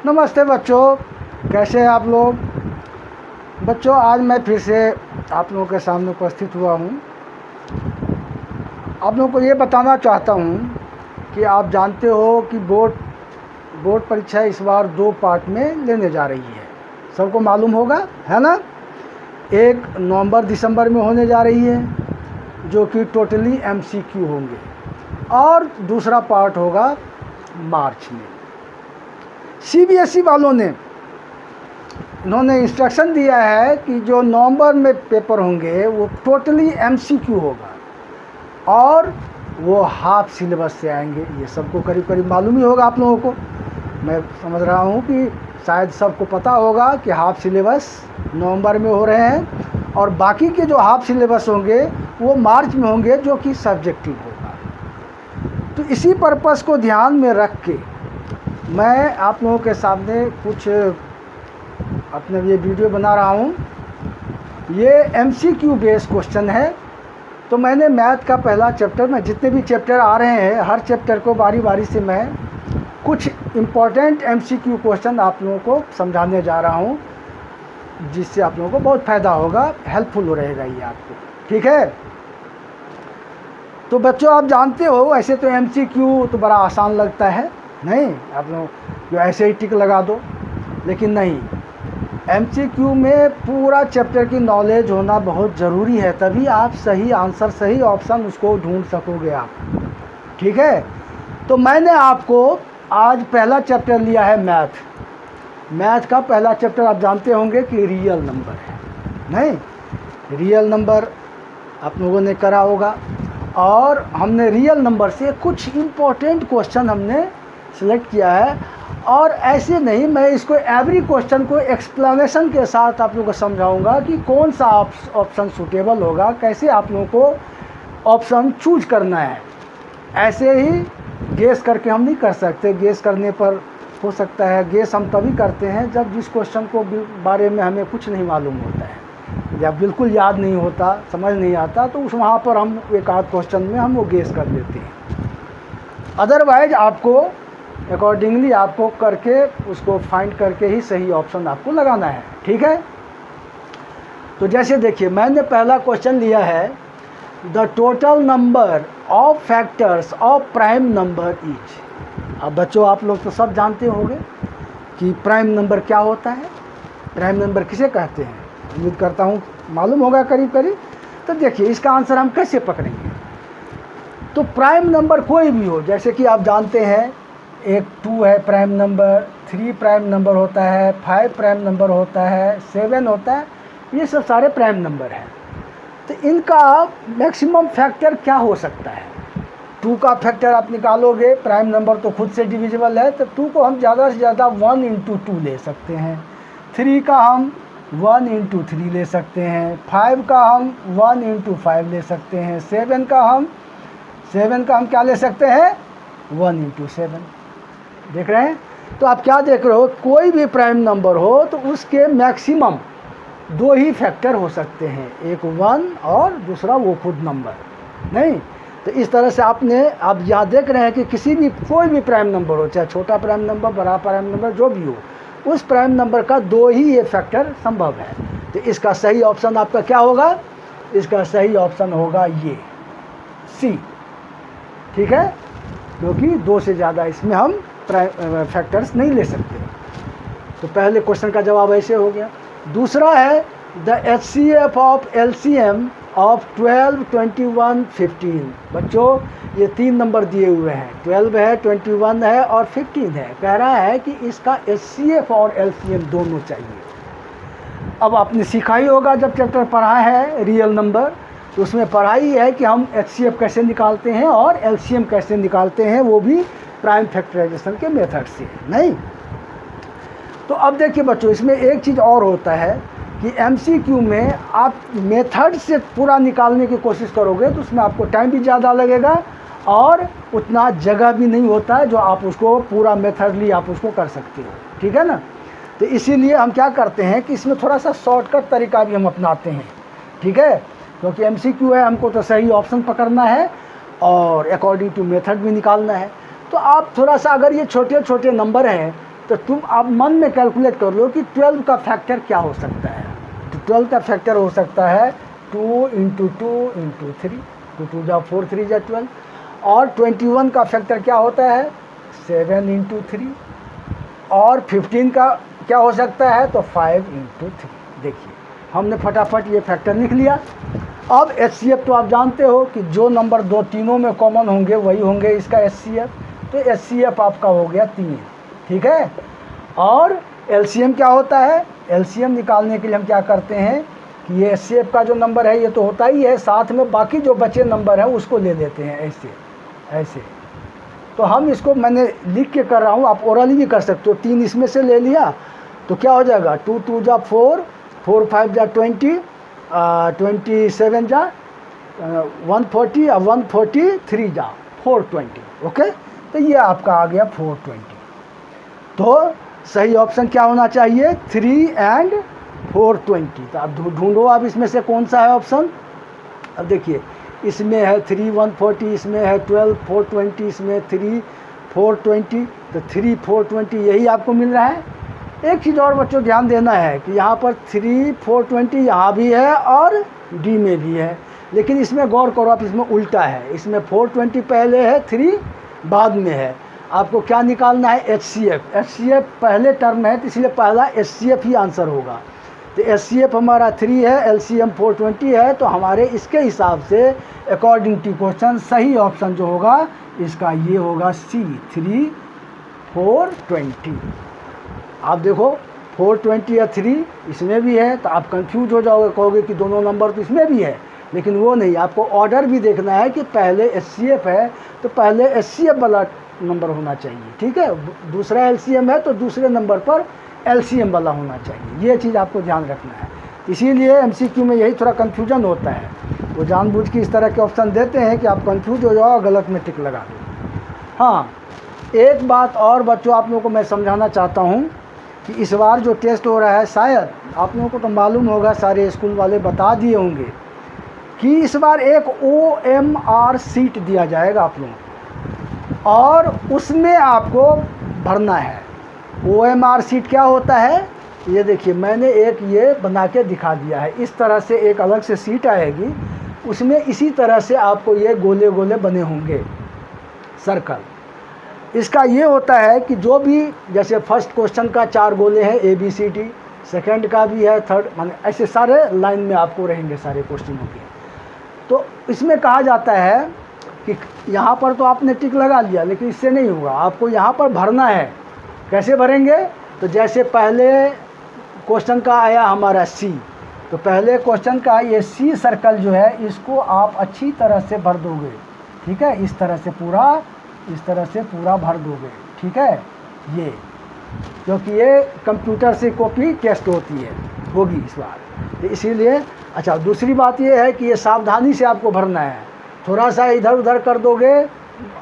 नमस्ते बच्चों, कैसे हैं आप लोग। बच्चों, आज मैं फिर से आप लोगों के सामने उपस्थित हुआ हूँ। आप लोगों को ये बताना चाहता हूँ कि आप जानते हो कि बोर्ड परीक्षा इस बार 2 पार्ट में लेने जा रही है। सबको मालूम होगा, है ना। एक नवंबर दिसंबर में होने जा रही है जो कि टोटली MCQ होंगे, और दूसरा पार्ट होगा मार्च में। CBSE वालों ने इन्होंने इंस्ट्रक्शन दिया है कि जो नवंबर में पेपर होंगे वो टोटली MCQ होगा और वो हाफ सिलेबस से आएंगे। ये सबको करीब करीब मालूम ही होगा आप लोगों को। मैं समझ रहा हूँ कि शायद सबको पता होगा कि हाफ सिलेबस नवंबर में हो रहे हैं और बाकी के जो हाफ सिलेबस होंगे वो मार्च में होंगे, जो कि सब्जेक्टिव होगा। तो इसी पर्पस को ध्यान में रख के मैं आप लोगों के सामने कुछ अपने ये वीडियो बना रहा हूँ। ये MCQ बेस्ड क्वेश्चन है। तो मैंने मैथ का पहला चैप्टर में जितने भी चैप्टर आ रहे हैं, हर चैप्टर को बारी बारी से मैं कुछ इम्पोर्टेंट MCQ क्वेश्चन आप लोगों को समझाने जा रहा हूँ, जिससे आप लोगों को बहुत फ़ायदा होगा, हेल्पफुल रहेगा ये आपको। ठीक है। तो बच्चों, आप जानते हो ऐसे तो MCQ तो बड़ा आसान लगता है, नहीं आप लोग जो ऐसे ही टिक लगा दो, लेकिन नहीं, MCQ में पूरा चैप्टर की नॉलेज होना बहुत ज़रूरी है, तभी आप सही आंसर, सही ऑप्शन उसको ढूंढ सकोगे आप। ठीक है। तो मैंने आपको आज पहला चैप्टर लिया है मैथ का पहला चैप्टर। आप जानते होंगे कि रियल नंबर है, नहीं, रियल नंबर आप लोगों ने करा होगा, और हमने रियल नंबर से कुछ इम्पोर्टेंट क्वेश्चन हमने सिलेक्ट किया है। और ऐसे नहीं, मैं इसको एवरी क्वेश्चन को एक्सप्लेनेशन के साथ आप लोगों को समझाऊंगा कि कौन सा ऑप्शन सूटेबल होगा, कैसे आप लोगों को ऑप्शन चूज करना है। ऐसे ही गेस करके हम नहीं कर सकते। गेस करने पर हो सकता है, गेस हम तभी करते हैं जब जिस क्वेश्चन को बारे में हमें कुछ नहीं मालूम होता है या बिल्कुल याद नहीं होता, समझ नहीं आता, तो उस वहाँ पर हम एक आध क्वेश्चन में हम वो गेस कर लेते हैं। अदरवाइज आपको अकॉर्डिंगली आपको करके उसको फाइंड करके ही सही ऑप्शन आपको लगाना है। ठीक है। तो जैसे देखिए, मैंने पहला क्वेश्चन लिया है, the total number of factors of prime number is. अब बच्चों, आप लोग तो सब जानते होंगे कि प्राइम नंबर क्या होता है, प्राइम नंबर किसे कहते हैं। उम्मीद करता हूँ मालूम होगा करीब करीब। तो देखिए, इसका आंसर हम कैसे पकड़ेंगे। तो प्राइम नंबर कोई भी हो, जैसे कि आप जानते हैं एक 2 है प्राइम नंबर, 3 प्राइम नंबर होता है, 5 प्राइम नंबर होता है, 7 होता है, ये सब सारे प्राइम नंबर हैं। तो इनका मैक्सिमम फैक्टर क्या हो सकता है। 2 का फैक्टर आप निकालोगे, प्राइम नंबर तो खुद से डिविजिबल है, तो 2 को हम ज़्यादा से ज़्यादा 1 × 2 ले सकते हैं। 3 का हम 1 × 3 ले सकते हैं। 5 का हम 1 × 5 ले सकते हैं। 7 का हम क्या ले सकते हैं, 1 × 7। देख रहे हैं। तो आप क्या देख रहे हो, कोई भी प्राइम नंबर हो तो उसके मैक्सिमम 2 ही फैक्टर हो सकते हैं, एक 1 और दूसरा वो खुद नंबर, नहीं। तो इस तरह से आप यहाँ देख रहे हैं कि कोई भी प्राइम नंबर हो, चाहे छोटा प्राइम नंबर, बड़ा प्राइम नंबर, जो भी हो, उस प्राइम नंबर का 2 ही ये फैक्टर संभव है। तो इसका सही ऑप्शन आपका क्या होगा, इसका सही ऑप्शन होगा ये C। ठीक है, क्योंकि 2 से ज़्यादा इसमें हम फैक्टर्स नहीं ले सकते। तो पहले क्वेश्चन का जवाब ऐसे हो गया। दूसरा है the HCF of LCM of 12, 21, 15। बच्चों, ये 3 नंबर दिए हुए हैं, 12 है, 21 है और 15 है। कह रहा है कि इसका HCF और LCM दोनों चाहिए। अब आपने सीखा ही होगा, जब चैप्टर पढ़ा है रियल नंबर, तो उसमें पढ़ाई है कि हम HCF कैसे निकालते हैं और LCM कैसे निकालते हैं, वो भी प्राइम फैक्टराइजेशन के मेथड से, नहीं। तो अब देखिए बच्चों, इसमें एक चीज़ और होता है कि MCQ में आप मेथड से पूरा निकालने की कोशिश करोगे तो उसमें आपको टाइम भी ज़्यादा लगेगा और उतना जगह भी नहीं होता है जो आप उसको पूरा मेथडली आप उसको कर सकते हो। ठीक है ना। तो इसीलिए हम क्या करते हैं कि इसमें थोड़ा सा शॉर्टकट तरीका भी हम अपनाते हैं। ठीक है, क्योंकि MCQ है, हमको तो सही ऑप्शन पकड़ना है और अकॉर्डिंग टू मेथड भी निकालना है। तो आप थोड़ा सा, अगर ये छोटे छोटे नंबर हैं तो तुम अब मन में कैलकुलेट कर लो कि 12 का फैक्टर क्या हो सकता है। तो 12 का फैक्टर हो सकता है 2 इंटू 2 इंटू 3, 2 2 जा 4, 3 जा 12। और 21 का फैक्टर क्या होता है 7 इंटू 3। और 15 का क्या हो सकता है तो 5 इंटू 3। देखिए हमने फटाफट ये फैक्टर लिख लिया। अब HCF तो आप जानते हो कि जो नंबर दो तीनों में कॉमन होंगे वही होंगे इसका HCF। तो HCF आपका हो गया 3, ठीक है। और LCM क्या होता है, LCM निकालने के लिए हम क्या करते हैं कि ये HCF का जो नंबर है ये तो होता ही है, साथ में बाकी जो बचे नंबर है उसको ले लेते हैं ऐसे ऐसे। तो हम इसको मैंने लिख के कर रहा हूँ, आप ओरली भी कर सकते हो। 3 इसमें से ले लिया तो क्या हो जाएगा 2 2 जा 4, 4 5 जा 20, 27 जा 140 और 143 जा 420। ओके, तो ये आपका आ गया 420। तो सही ऑप्शन क्या होना चाहिए 3 एंड 420। तो आप ढूंढो आप इसमें से कौन सा है ऑप्शन। अब देखिए इसमें है 3 140, इसमें है 12 420, इसमें 3 420। तो 3 420 यही आपको मिल रहा है। एक चीज़ और बच्चों ध्यान देना है कि यहाँ पर 3 420 यहाँ भी है और डी में भी है, लेकिन इसमें गौर करो आप, इसमें उल्टा है। इसमें 420 पहले है 3 बाद में है। आपको क्या निकालना है HCF। HCF पहले टर्म है तो इसलिए पहला HCF ही आंसर होगा। तो HCF हमारा 3 है, LCM 420 है। तो हमारे इसके हिसाब से अकॉर्डिंग टू क्वेश्चन सही ऑप्शन जो होगा इसका ये होगा C 3 420। आप देखो 420 या 3 इसमें भी है तो आप कंफ्यूज हो जाओगे, कहोगे कि दोनों नंबर तो इसमें भी है, लेकिन वो नहीं। आपको ऑर्डर भी देखना है कि पहले HCF है तो पहले HCF वाला नंबर होना चाहिए, ठीक है। दूसरा LCM है तो दूसरे नंबर पर LCM वाला होना चाहिए। ये चीज़ आपको ध्यान रखना है। इसीलिए MCQ में यही थोड़ा कन्फ्यूजन होता है, वो जानबूझ के इस तरह के ऑप्शन देते हैं कि आप कंफ्यूज हो जाओ, गलत में टिक लगा दो। हाँ, एक बात और बच्चों आप लोगों को मैं समझाना चाहता हूँ कि इस बार जो टेस्ट हो रहा है, शायद आप लोगों को तो मालूम होगा, सारे स्कूल वाले बता दिए होंगे कि इस बार एक OMR सीट दिया जाएगा आप लोगों को, और उसमें आपको भरना है। OMR सीट क्या होता है ये देखिए, मैंने एक ये बना के दिखा दिया है। इस तरह से एक अलग से सीट आएगी, उसमें इसी तरह से आपको ये गोले गोले बने होंगे सर्कल। इसका ये होता है कि जो भी, जैसे फर्स्ट क्वेश्चन का 4 गोले हैं ABCD, सेकंड का भी है, थर्ड, माने ऐसे सारे लाइन में आपको रहेंगे सारे क्वेश्चनों के। तो इसमें कहा जाता है कि यहाँ पर तो आपने टिक लगा लिया, लेकिन इससे नहीं होगा, आपको यहाँ पर भरना है। कैसे भरेंगे, तो जैसे पहले क्वेश्चन का आया हमारा C, तो पहले क्वेश्चन का ये C सर्कल जो है इसको आप अच्छी तरह से भर दोगे, ठीक है। इस तरह से पूरा भर दोगे, ठीक है। ये क्योंकि ये कंप्यूटर से कॉपी टेस्ट होगी इस बार, तो इसीलिए। अच्छा, दूसरी बात ये है कि ये सावधानी से आपको भरना है। थोड़ा सा इधर उधर कर दोगे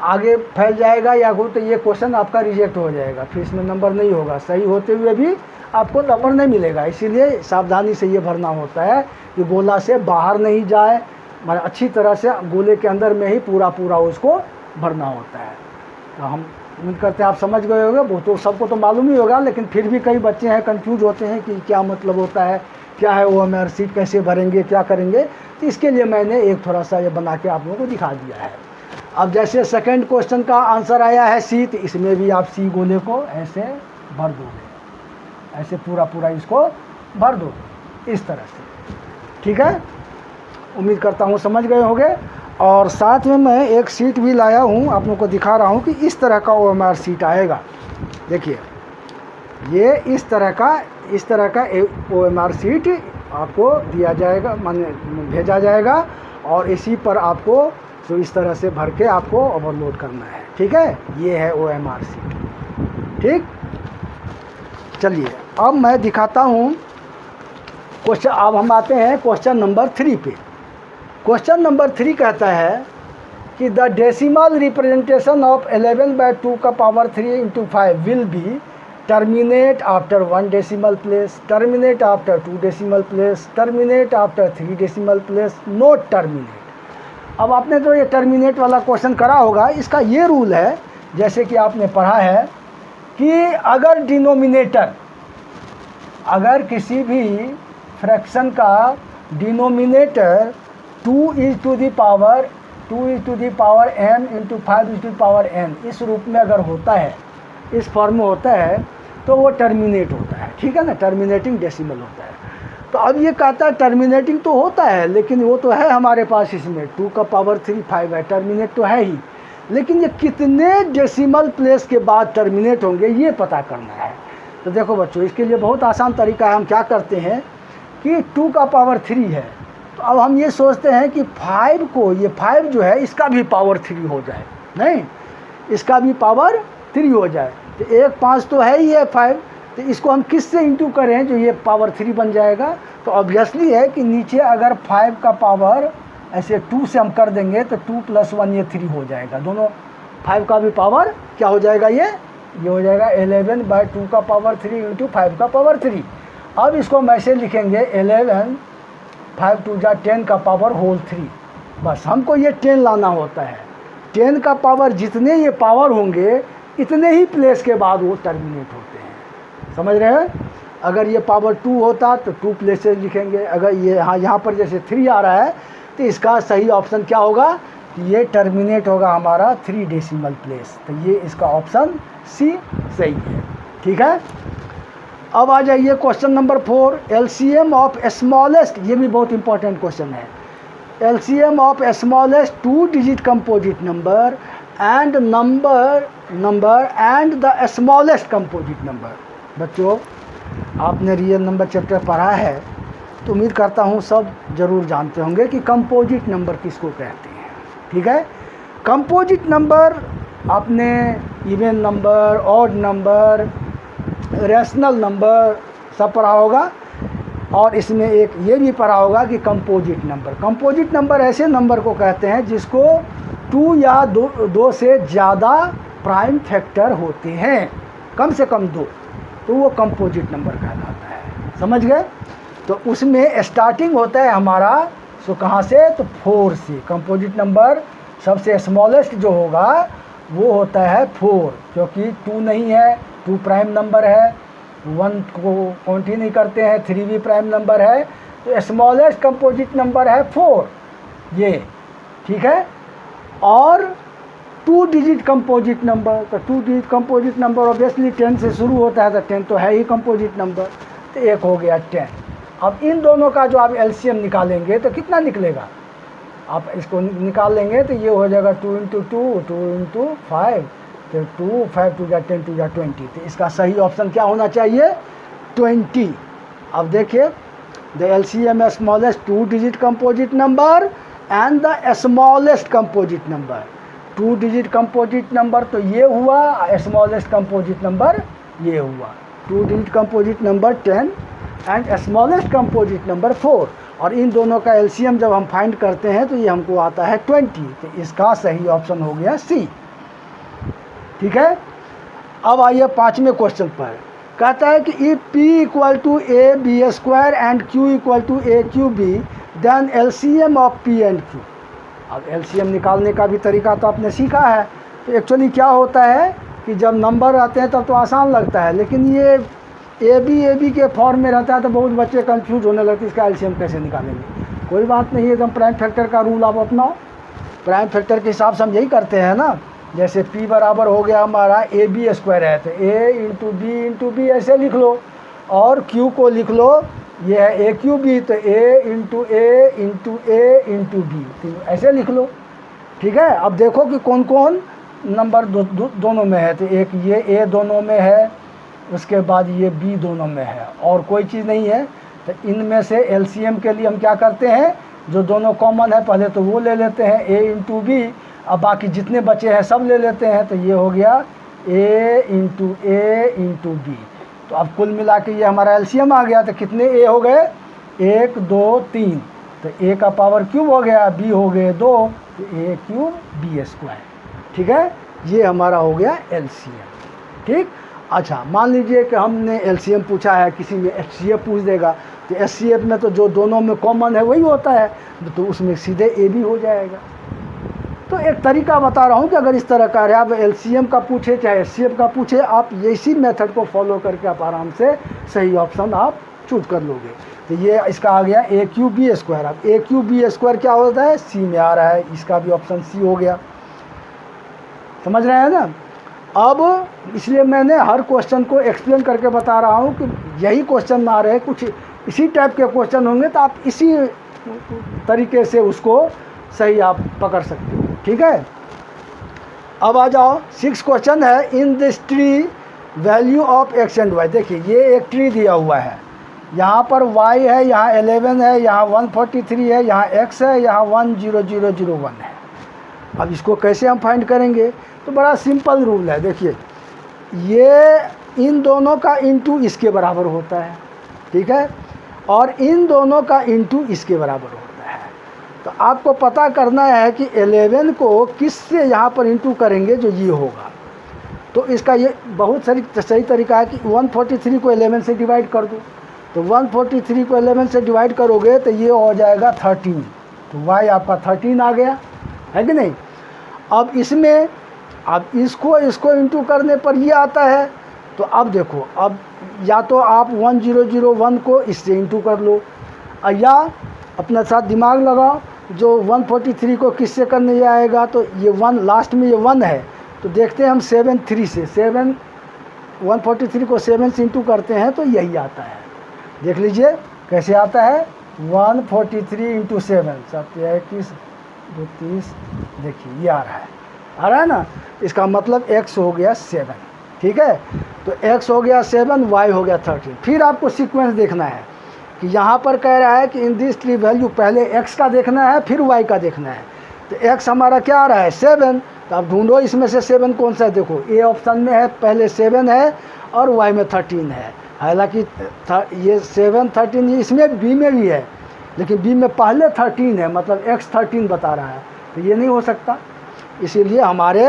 आगे फैल जाएगा या तो ये क्वेश्चन आपका रिजेक्ट हो जाएगा, फिर इसमें नंबर नहीं होगा, सही होते हुए भी आपको नंबर नहीं मिलेगा। इसीलिए सावधानी से ये भरना होता है कि गोला से बाहर नहीं जाए, मतलब अच्छी तरह से गोले के अंदर में ही पूरा उसको भरना होता है। तो हम उम्मीद करते हैं आप समझ गए होंगे। वो तो सबको तो मालूम ही होगा, लेकिन फिर भी कई बच्चे हैं कंफ्यूज होते हैं कि क्या मतलब होता है, क्या है OMR सीट, कैसे भरेंगे, क्या करेंगे। तो इसके लिए मैंने एक थोड़ा सा ये बना के आप लोगों को दिखा दिया है। अब जैसे सेकंड क्वेश्चन का आंसर आया है C, तो इसमें भी आप C गोले को ऐसे भर दोगे, ऐसे पूरा इसको भर दो इस तरह से, ठीक है। उम्मीद करता हूँ समझ गए होंगे। और साथ में मैं एक सीट भी लाया हूँ, आप लोगों को दिखा रहा हूँ कि इस तरह का OMR सीट आएगा। देखिए ये इस तरह का OMR सीट आपको दिया जाएगा, माने भेजा जाएगा, और इसी पर आपको तो इस तरह से भर के आपको ओवरलोड करना है, ठीक है। ये है OMR सीट, ठीक। चलिए अब मैं दिखाता हूँ क्वेश्चन। अब हम आते हैं क्वेश्चन नंबर 3 पे। क्वेश्चन नंबर 3 कहता है कि द डेसिमल रिप्रेजेंटेशन ऑफ 11/2 का power 3 × 5 will be terminate after 1 decimal place, terminate after 2 decimal place, terminate after 3 decimal place, note terminate. अब आपने जो ये टर्मिनेट वाला क्वेश्चन करा होगा, इसका ये रूल है, जैसे कि आपने पढ़ा है कि अगर डिनोमिनेटर, अगर किसी भी फ्रैक्शन का denominator 2 is to the power n into 5 is to the power n इस रूप में अगर होता है, इस फॉर्म में होता है, तो वो टर्मिनेट होता है। ठीक है ना, टर्मिनेटिंग डेसिमल होता है। तो अब ये कहता है टर्मिनेटिंग तो होता है, लेकिन वो तो है हमारे पास इसमें 2 का पावर 3 5 है, टर्मिनेट तो है ही, लेकिन ये कितने डेसिमल प्लेस के बाद टर्मिनेट होंगे ये पता करना है। तो देखो बच्चों, इसके लिए बहुत आसान तरीका है। हम क्या करते हैं कि 2 का पावर 3 है, तो अब हम ये सोचते हैं कि 5 को, ये 5 जो है इसका भी पावर 3 हो जाए, नहीं इसका भी पावर 3 हो जाए। तो 1 5 तो है ही है 5, तो इसको हम किससे इंटू करें जो ये पावर 3 बन जाएगा। तो ऑब्वियसली है कि नीचे अगर 5 का पावर ऐसे 2 से हम कर देंगे तो 2 + 1 ये 3 हो जाएगा। दोनों 5 का भी पावर क्या हो जाएगा, ये हो जाएगा 11/2 का पावर 3 इंटू 5 का पावर 3। अब इसको हम ऐसे लिखेंगे 11 5 2 जा 10 का पावर होल 3। बस हमको ये 10 लाना होता है। 10 का पावर जितने ये पावर होंगे इतने ही प्लेस के बाद वो टर्मिनेट होते हैं। समझ रहे हैं? अगर ये पावर 2 होता तो 2 प्लेसेस लिखेंगे। अगर ये यहाँ पर जैसे 3 आ रहा है तो इसका सही ऑप्शन क्या होगा, ये टर्मिनेट होगा हमारा 3 डेसिमल प्लेस। तो ये इसका ऑप्शन सी सही है। ठीक है, अब आ जाइए question number 4, LCM of smallest. ये भी बहुत इंपॉर्टेंट क्वेश्चन है। LCM of smallest 2 digit composite number and number and the smallest composite number. बच्चों, आपने रियल नंबर चैप्टर पढ़ा है तो उम्मीद करता हूँ सब जरूर जानते होंगे कि कंपोजिट नंबर किसको कहते हैं। ठीक है, कंपोजिट नंबर आपने even number, odd number, rational number सब पढ़ा होगा, और इसमें एक ये भी पढ़ा होगा कि कंपोजिट नंबर। कंपोजिट नंबर ऐसे नंबर को कहते हैं जिसको 2 या 2 से ज़्यादा प्राइम फैक्टर होते हैं, कम से कम 2, तो वो कंपोजिट नंबर कहलाता है। समझ गए? तो उसमें स्टार्टिंग होता है हमारा, सो कहाँ से, तो 4 से। कंपोजिट नंबर सबसे स्मॉलेस्ट जो होगा वो होता है 4, क्योंकि 2 नहीं है, 2 प्राइम नंबर है, 1 को काउंट ही नहीं करते हैं, 3 भी प्राइम नंबर है, तो स्मॉलेस्ट कंपोजिट नंबर है 4 ये। ठीक है, और 2 डिजिट कंपोजिट नंबर, तो 2 डिजिट कंपोजिट नंबर ऑब्वियसली 10 से शुरू होता है, तो 10 तो है ही कंपोजिट नंबर, तो एक हो गया 10। अब इन दोनों का जो आप एलसीएम निकालेंगे तो कितना निकलेगा, आप इसको निकाल लेंगे तो ये हो जाएगा 2 × 2 2 × 5, तो 2 5 2 जा 10 2 जा 20। तो इसका सही ऑप्शन क्या होना चाहिए, 20। अब देखिए, the LCM smallest 2 digit composite number and the smallest composite number. 2 digit composite number तो ये हुआ, स्मॉलेस्ट कंपोजिट नंबर ये हुआ। 2 digit composite number 10 and smallest composite number 4, और इन दोनों का एलसीएम जब हम फाइंड करते हैं तो ये हमको आता है 20। तो इसका सही ऑप्शन हो गया सी। ठीक है, अब आइए 5वें क्वेश्चन पर। कहता है कि if P = AB² and Q = AQB then LCM of P and Q। अब एलसीएम निकालने का भी तरीका तो आपने सीखा है। तो एक्चुअली क्या होता है कि जब नंबर आते हैं तब तो आसान लगता है, लेकिन ये AB के फॉर्म में रहता है तो बहुत बच्चे कंफ्यूज होने लगते हैं, इसका एलसीएम कैसे निकालेंगे। कोई बात नहीं, एकदम प्राइम फैक्टर का रूल आप अपनाओ। प्राइम फैक्टर के हिसाब से हम यही करते हैं ना। जैसे P बराबर हो गया हमारा AB² है, तो A × B ऐसे लिख लो, और Q को लिख लो, ये है AQB, तो A × B, तो ऐसे लिख लो। ठीक है, अब देखो कि कौन कौन नंबर दोनों में है। तो एक ये A दोनों में है, उसके बाद ये B दोनों में है, और कोई चीज़ नहीं है। तो इनमें से एलसीएम के लिए हम क्या करते हैं, जो दोनों कॉमन है पहले तो वो ले लेते हैं A × B, अब बाकी जितने बचे हैं सब ले लेते हैं। तो ये हो गया A × B। तो अब कुल मिला के ये हमारा एलसीएम आ गया। तो कितने A हो गए, 1 2 3, तो A का पावर क्यूब हो गया, B हो गए 2, तो A3B²। ठीक है, ये हमारा हो गया एलसीएम। ठीक, अच्छा मान लीजिए कि हमने एलसीएम पूछा है, किसी में एचसीएफ पूछ देगा, तो एचसीएफ में तो जो दोनों में कॉमन है वही होता है, तो उसमें सीधे AB हो जाएगा। तो एक तरीका बता रहा हूँ कि अगर इस तरह का है, आप एलसीएम का पूछे चाहे एचसीएफ का पूछे, आप इसी मेथड को फॉलो करके आप आराम से सही ऑप्शन आप चूज कर लोगे। तो ये इसका आ गया ए क्यू बी स्क्वायर। अब ए क्यू बी स्क्वायर क्या होता है, सी में आ रहा है, इसका भी ऑप्शन सी हो गया। समझ रहे हैं ना। अब इसलिए मैंने हर क्वेश्चन को एक्सप्लेन करके बता रहा हूँ कि यही क्वेश्चन आ रहे हैं, कुछ इसी टाइप के क्वेश्चन होंगे तो आप इसी तरीके से उसको सही आप पकड़ सकते हो। ठीक है, अब आ जाओ 6 क्वेश्चन है। In this tree value of X and Y. देखिए ये एक ट्री दिया हुआ है, यहाँ पर y है, यहाँ 11 है, यहाँ 143 है, यहाँ x है, यहाँ 10001 है। अब इसको कैसे हम फाइंड करेंगे, तो बड़ा सिंपल रूल है। देखिए ये इन दोनों का इंटू इसके बराबर होता है, ठीक है, और इन दोनों का इंटू इसके बराबर होता है। तो आपको पता करना है कि 11 को किस से यहाँ पर इंटू करेंगे जो ये होगा। तो इसका ये बहुत सही तरीका है कि 143 को 11 से डिवाइड कर दो। तो 143 को 11 से डिवाइड करोगे तो ये हो जाएगा 13। तो y आपका 13 आ गया, है कि नहीं। अब इसमें अब इसको इंटू करने पर ये आता है। तो अब देखो, अब या तो आप 1001 को इससे इंटू कर लो, या अपना साथ दिमाग लगाओ, जो 143 को किससे करने आएगा, तो ये 1 लास्ट में ये 1 है। तो देखते हैं हम 7 से 143 को 7 से इंटू करते हैं तो यही आता है। देख लीजिए कैसे आता है, 143 इंटू 7 21 32, देखिए ये आ रहा है ना। इसका मतलब x हो गया 7, ठीक है। तो x हो गया 7, y हो गया 13। फिर आपको सीक्वेंस देखना है कि यहाँ पर कह रहा है कि इन दिस ट्री वैल्यू, पहले x का देखना है फिर y का देखना है। तो x हमारा क्या आ रहा है 7, तो आप ढूंढो इसमें से 7 कौन सा है। देखो ए ऑप्शन में है, पहले 7 है और y में 13 है। हालांकि ये 7 13 इसमें b में भी है, लेकिन b में पहले 13 है, मतलब x 13 बता रहा है, तो ये नहीं हो सकता। इसीलिए हमारे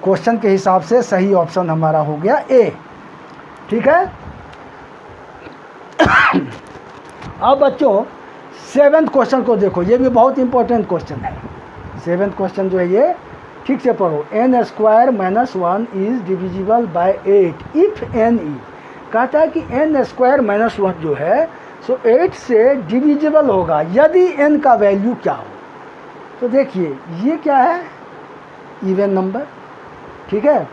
क्वेश्चन के हिसाब से सही ऑप्शन हमारा हो गया ए, ठीक है। अब बच्चों 7th क्वेश्चन को देखो, ये भी बहुत इंपॉर्टेंट क्वेश्चन है। 7th क्वेश्चन जो है ये ठीक से पढ़ो। n square minus 1 is divisible by 8 if n ई। कहता है कि n स्क्वायर माइनस 1 जो है सो 8 से डिविजिबल होगा यदि n का वैल्यू क्या हो। तो देखिए ये क्या है, इवन नंबर, ठीक है,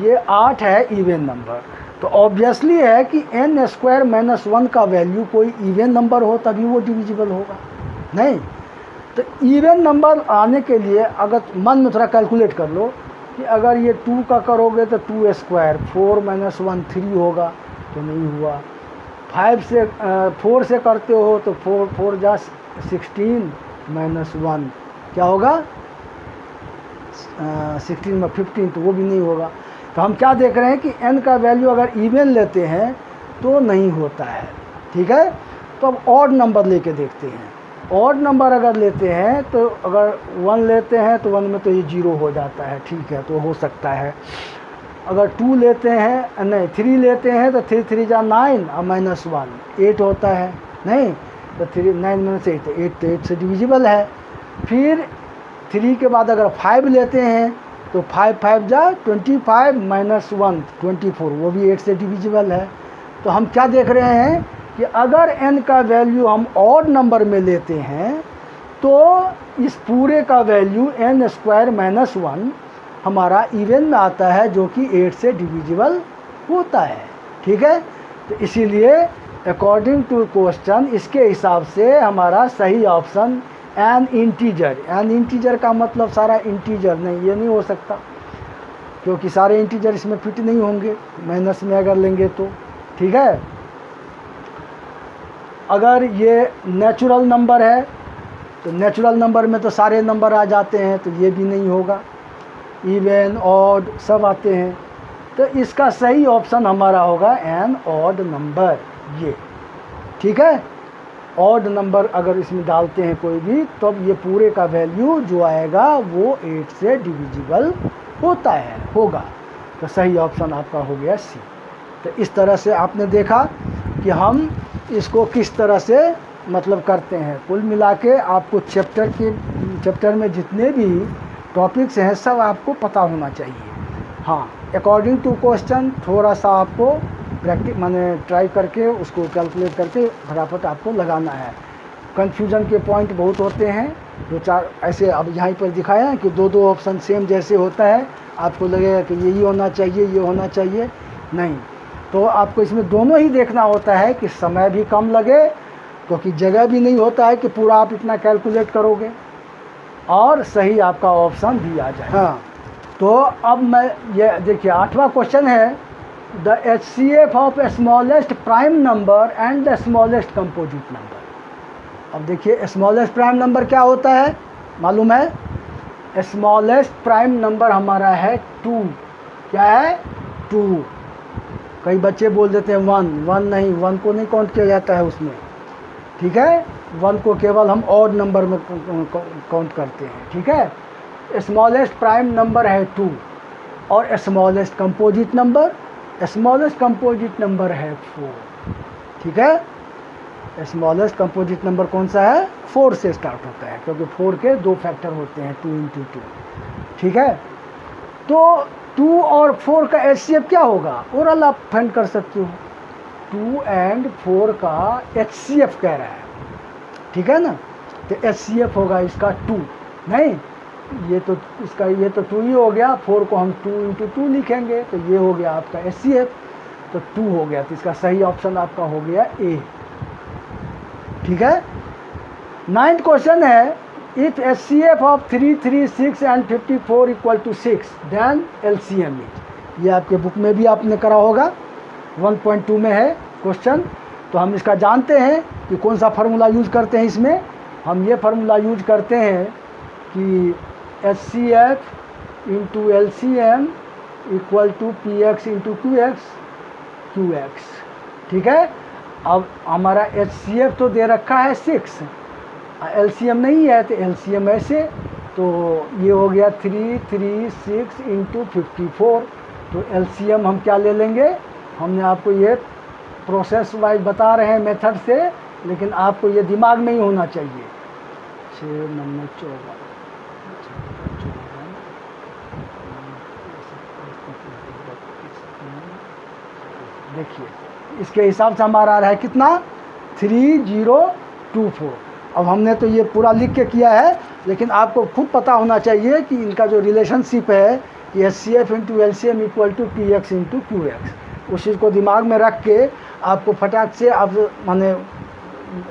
ये 8 है इवन नंबर। तो ऑब्वियसली है कि n स्क्वायर माइनस 1 का वैल्यू कोई इवन नंबर हो तभी वो डिविजिबल होगा, नहीं। तो इवन नंबर आने के लिए अगर मन में थोड़ा कैलकुलेट कर लो कि अगर ये 2 का करोगे तो 2 स्क्वायर, 4 माइनस 1 3 होगा, तो नहीं हुआ। 5 से 4 से करते हो तो 4 जा 16 माइनस 1 क्या होगा 16 में 15, तो वो भी नहीं होगा। तो हम क्या देख रहे हैं कि n का वैल्यू अगर इवन लेते हैं तो नहीं होता है, ठीक है। तो अब ऑड नंबर लेके देखते हैं। ऑड नंबर अगर लेते हैं तो अगर 1 लेते हैं तो 1 में तो ये 0 हो जाता है, ठीक है, तो हो सकता है। अगर 2 लेते हैं, नहीं 3 लेते हैं तो 3 3 जा 9 और माइनस 1 8 होता है, नहीं तो 3 9 माइनस 8 तो 8 से डिविजिबल है। फिर 3 के बाद अगर 5 लेते हैं तो 5 5 जा 25 माइनस 1 24, वो भी 8 से डिविजिबल है। तो हम क्या देख रहे हैं कि अगर n का वैल्यू हम ऑड नंबर में लेते हैं तो इस पूरे का वैल्यू n स्क्वायर माइनस 1 हमारा इवन में आता है, जो कि 8 से डिविजिबल होता है, ठीक है। तो इसीलिए अकॉर्डिंग टू क्वेश्चन इसके हिसाब से हमारा सही option N integer. N integer का मतलब सारा इंटीजर नहीं, ये नहीं हो सकता, क्योंकि सारे इंटीजर इसमें फिट नहीं होंगे माइनस में अगर लेंगे तो, ठीक है। अगर ये नेचुरल नंबर है तो नेचुरल नंबर में तो सारे नंबर आ जाते हैं, तो ये भी नहीं होगा, इवन ऑड सब आते हैं। तो इसका सही ऑप्शन हमारा होगा एन ऑड नंबर, ये ठीक है। ऑड नंबर अगर इसमें डालते हैं कोई भी, तब ये पूरे का वैल्यू जो आएगा वो 8 से डिविजिबल होता है, होगा। तो सही ऑप्शन आपका हो गया सी। तो इस तरह से आपने देखा कि हम इसको किस तरह से मतलब करते हैं। कुल मिला के आपको चैप्टर में जितने भी टॉपिक्स हैं सब आपको पता होना चाहिए। हाँ, अकॉर्डिंग टू क्वेश्चन थोड़ा सा आपको प्रैक्टिस माने ट्राई करके उसको कैलकुलेट करके फटाफट आपको लगाना है। कन्फ्यूज़न के पॉइंट बहुत होते हैं, 2-4 ऐसे अब यहाँ पर दिखाया है कि 2-2 ऑप्शन सेम जैसे होता है, आपको लगेगा कि यही होना चाहिए, ये होना चाहिए, नहीं। तो आपको इसमें दोनों ही देखना होता है कि समय भी कम लगे, क्योंकि जगह भी नहीं होता है कि पूरा आप इतना कैलकुलेट करोगे, और सही आपका ऑप्शन भी आ जाए। हाँ, तो अब मैं ये देखिए 8वां क्वेश्चन है, the HCF of smallest prime number and the smallest composite number. अब देखिए स्मॉलेस्ट प्राइम नंबर क्या होता है मालूम है? स्मॉलेस्ट प्राइम नंबर हमारा है 2। क्या है? 2। कई बच्चे बोल देते हैं 1 नहीं, 1 को नहीं काउंट किया जाता है उसमें, ठीक है। 1 को केवल हम ऑड नंबर में काउंट करते हैं, ठीक है। स्मॉलेस्ट प्राइम नंबर है 2 और स्मॉलेस्ट कंपोजिट नंबर है 4, ठीक है। स्मॉलेस्ट कंपोजिट नंबर कौन सा है? 4 से स्टार्ट होता है, क्योंकि 4 के 2 फैक्टर होते हैं, 2 × 2, ठीक है। तो 2 और 4 का HCF क्या होगा? ओरल आप फाइंड कर सकते हो। 2 और 4 का HCF कह रहा है, ठीक है ना। तो HCF होगा इसका 2, नहीं ये तो इसका ये तो 2 ही हो गया, 4 को हम 2 × 2 लिखेंगे, तो ये हो गया आपका HCF, तो 2 हो गया। तो इसका सही ऑप्शन आपका हो गया A, ठीक है। 9th क्वेश्चन है, if HCF of 3, 3, 6 and 54 equal to 6 then LCM is. ये आपके बुक में भी आपने करा होगा, 1.2 में है क्वेश्चन। तो हम इसका जानते हैं कि कौन सा फार्मूला यूज करते हैं। इसमें हम ये फार्मूला यूज करते हैं कि HCF into LCM equal to PX into QX, ठीक है। अब हमारा HCF तो दे रखा है 6, LCM नहीं है, तो LCM ऐसे, तो ये हो गया 3, 3, 6 इंटू 54। तो LCM हम क्या ले लेंगे? हमने आपको ये प्रोसेस वाइज बता रहे हैं मेथड से, लेकिन आपको ये दिमाग में ही होना चाहिए। 6, 9, 14, देखिए इसके हिसाब से हमारा आ रहा है कितना? 3024। अब हमने तो ये पूरा लिख के किया है, लेकिन आपको खुद पता होना चाहिए कि इनका जो रिलेशनशिप है कि HCF into LCM equal to PX into QX, उस चीज़ को दिमाग में रख के आपको फटाक से आप माने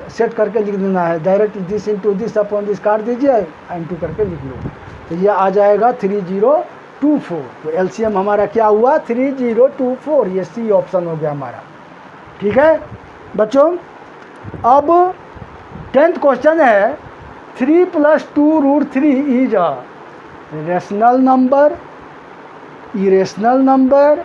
सेट करके लिख देना है। Direct this into this upon this काट दीजिए, इंटू करके लिख लो, तो ये आ जाएगा 3024। तो LCM हमारा क्या हुआ? 3024। ये C ऑप्शन हो गया हमारा, ठीक है बच्चों। अब 10th क्वेश्चन है, 3 + 2√3 is a rational number, irrational number,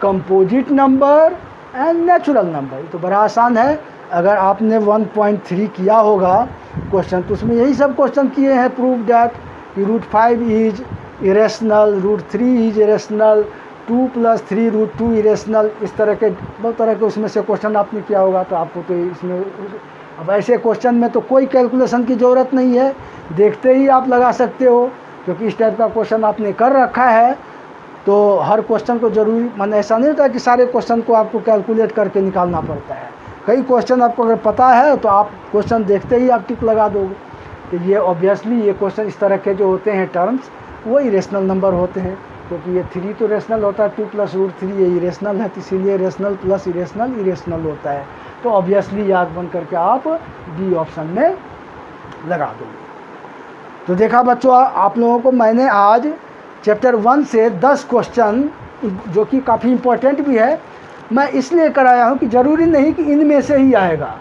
composite number and natural number. तो बड़ा आसान है, अगर आपने 1.3 किया होगा क्वेश्चन, तो उसमें यही सब क्वेश्चन किए हैं। प्रूव डैट कि √5 is irrational, √3 is irrational, 2 + 3 √2 irrational, इस तरह के बहुत तरह के उसमें से क्वेश्चन आपने किया होगा। तो आपको तो इसमें अब ऐसे क्वेश्चन में तो कोई कैलकुलेशन की ज़रूरत नहीं है, देखते ही आप लगा सकते हो, क्योंकि इस टाइप का क्वेश्चन आपने कर रखा है। तो हर क्वेश्चन को जरूरी माने ऐसा नहीं होता कि सारे क्वेश्चन को आपको कैलकुलेट करके निकालना पड़ता है। कई क्वेश्चन आपको अगर पता है तो आप क्वेश्चन देखते ही आप टिक लगा दोगे। तो ये ऑब्वियसली ये क्वेश्चन इस तरह के जो होते हैं टर्म्स, वो इरेशनल नंबर होते हैं, क्योंकि ये 3 तो रेशनल होता है, 2 + √3 ये इरेशनल है, तो इसीलिए रेशनल प्लस इरेशनल होता है। तो ऑब्वियसली याद बन करके आप डी ऑप्शन में लगा दोगे। तो देखा बच्चों, आप लोगों को मैंने आज चैप्टर 1 से 10 क्वेश्चन, जो कि काफ़ी इम्पोर्टेंट भी है, मैं इसलिए कराया हूँ कि ज़रूरी नहीं कि इनमें से ही आएगा।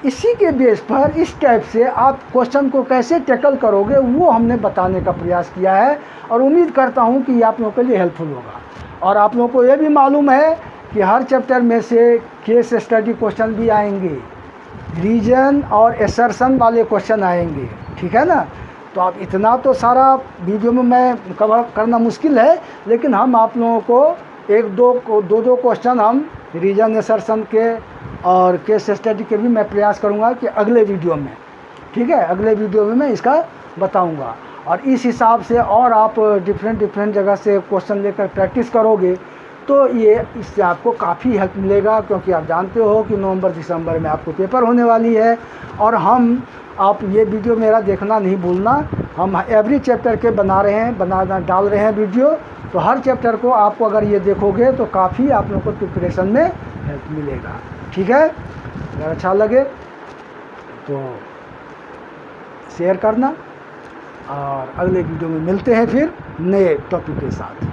इसी के बेस पर इस टाइप से आप क्वेश्चन को कैसे टैकल करोगे वो हमने बताने का प्रयास किया है, और उम्मीद करता हूँ कि आप लोगों के लिए हेल्पफुल होगा। और आप लोगों को ये भी मालूम है कि हर चैप्टर में से केस स्टडी क्वेश्चन भी आएंगे, रीजन और एसर्शन वाले क्वेश्चन आएंगे, ठीक है ना। तो आप इतना तो सारा वीडियो में मैं कवर करना मुश्किल है, लेकिन हम आप लोगों को दो क्वेश्चन हम रीजन एसर्शन के और केस स्टडी के भी मैं प्रयास करूंगा कि अगले वीडियो में, ठीक है, अगले वीडियो में मैं इसका बताऊंगा। और इस हिसाब से और आप डिफरेंट जगह से क्वेश्चन लेकर प्रैक्टिस करोगे तो ये इससे आपको काफ़ी हेल्प मिलेगा, क्योंकि आप जानते हो कि नवंबर दिसंबर में आपको पेपर होने वाली है। और आप ये वीडियो मेरा देखना नहीं भूलना, हम एवरी चैप्टर के डाल रहे हैं वीडियो, तो हर चैप्टर को आपको अगर ये देखोगे तो काफ़ी आप लोगों को प्रिपरेशन में हेल्प मिलेगा। ठीक है, अगर अच्छा लगे तो शेयर करना, और अगले वीडियो में मिलते हैं फिर नए टॉपिक के साथ।